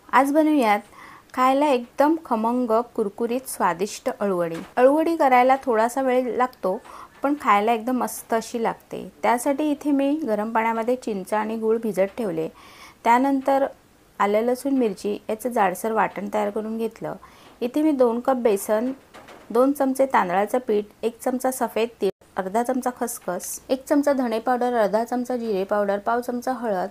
आज बनवूयात खायला एकदम खमंग कुरकुरीत स्वादिष्ट अळूवडी। अळूवडी करायला थोडासा वेळ लागतो पण खायला एकदम मस्त अशी लागते। त्यासाठी इथे मी गरम पाण्यामध्ये चिंच आणि गूळ भिजत ठेवले। त्यानंतर आलं लसूण मिरची याचं जाडसर वाटण तयार करून घेतलं। इथे मी 2 कप बेसन, 2 चमचे तांदळाचं पीठ, 1 चमचा सफेद तीळ, अर्धा चमचा खसखस, 1 चमचा धणे पावडर, अर्धा चमचा जिरे पावडर, पाव चमचा हळद,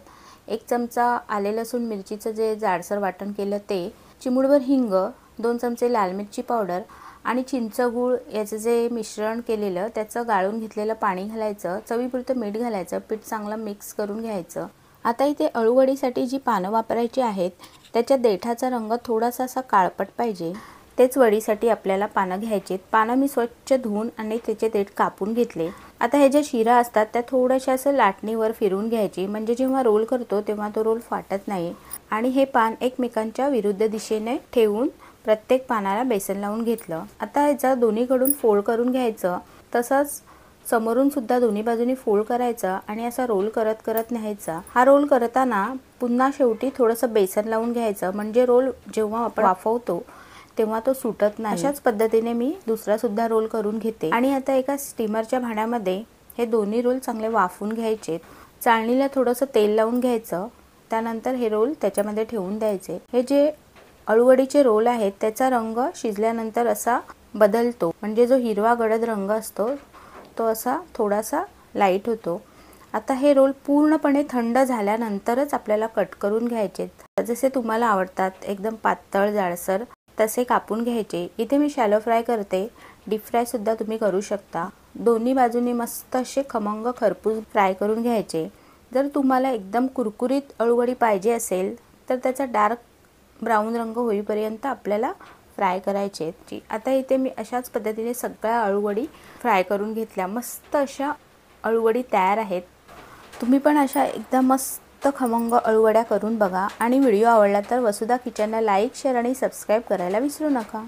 1 चमचा आले लसूण मिरचीचं जे जाडसर वाटण केलं ते, चिमूटभर हिंग, 2 चमचे लाल मिरची पावडर आणि चिंच गूळ याचं जे मिश्रण केलेलं त्याचं गाळून घेतलेलं पाणी घालायचं, चवीपुरतं मीठ घालायचं, पीठ चांगलं मिक्स करून घ्यायचं। आता इथे अळूवडीसाठी जी पानं वापरायची आहेत त्याच्या देठाचा रंग थोडासा असा काळपट पाहिजे। तेच वडीसाठी आपल्याला पानं घ्यायची। पानं मी स्वच्छ धुवून आणि त्याचे देठ कापून घेतले। आता हे जे शिरा असतात त्या थोड्याशा असं लाटणीवर फिरवून घ्यायची, म्हणजे जेव्हा रोल करतो तेव्हा तो रोल फाटत नाही। आणि हे पान एकमेकांच्या विरुद्ध दिशेने ठेवून प्रत्येक पानाला बेसन लावून घेतलं। आता ह्याचा दोन्हीकडून फोल्ड करून घ्यायचं, तसंच समोरून सुद्धा दोन्ही बाजूनी फोल्ड करायचा आणि असा रोल करत करत न्यायचा। हा रोल करताना पुन्हा शेवटी थोडंसं बेसन लावून घ्यायचं, म्हणजे रोल जेव्हा आपण वाफवतो तेव्हा तो सुटत नाही। अशाच पद्धतीने मी दुसरा सुद्धा रोल करून घेते। आणि आता एका स्टीमरच्या भांड्यामध्ये हे दोन्ही रोल चांगले वाफवून घ्यायचे। चाळणीला थोडंसं तेल लावून घ्यायचं, त्यानंतर हे रोल त्याच्यामध्ये ठेवून द्यायचे। हे जे अळूवडीचे रोल आहेत त्याचा रंग शिजल्यानंतर असा बदलतो, म्हणजे जो हिरवा गडद रंग असतो तो असा थोडासा लाईट होतो। आता हे रोल पूर्णपणे थंड झाल्यानंतरच आपल्याला कट करून घ्यायचे। जसे तुम्हाला आवडतात, एकदम पातळ जाडसर तसे कापून घ्यायचे। इथे मी शॅलो फ्राय करते, डीप फ्राय सुद्धा तुम्ही करू शकता। दोन्ही बाजूनी मस्त असे खमंग खरपूस फ्राय करून घ्यायचे। जर तुम्हाला एकदम कुरकुरीत अळूवडी पाहिजे असेल तर त्याचा डार्क ब्राऊन रंग होईपर्यंत आपल्याला फ्राय करायचे। आता इथे मी अशाच पद्धतीने सगळ्या अळूवडी फ्राय करून घेतल्या। मस्त अशा अळूवडी तयार आहेत। तुम्ही पण अशा एकदम मस्त खमंग अळूवड्या करून बघा आणि व्हिडिओ आवडला तर वसुधा किचनला लाईक, शेअर आणि सबस्क्राईब करायला विसरू नका।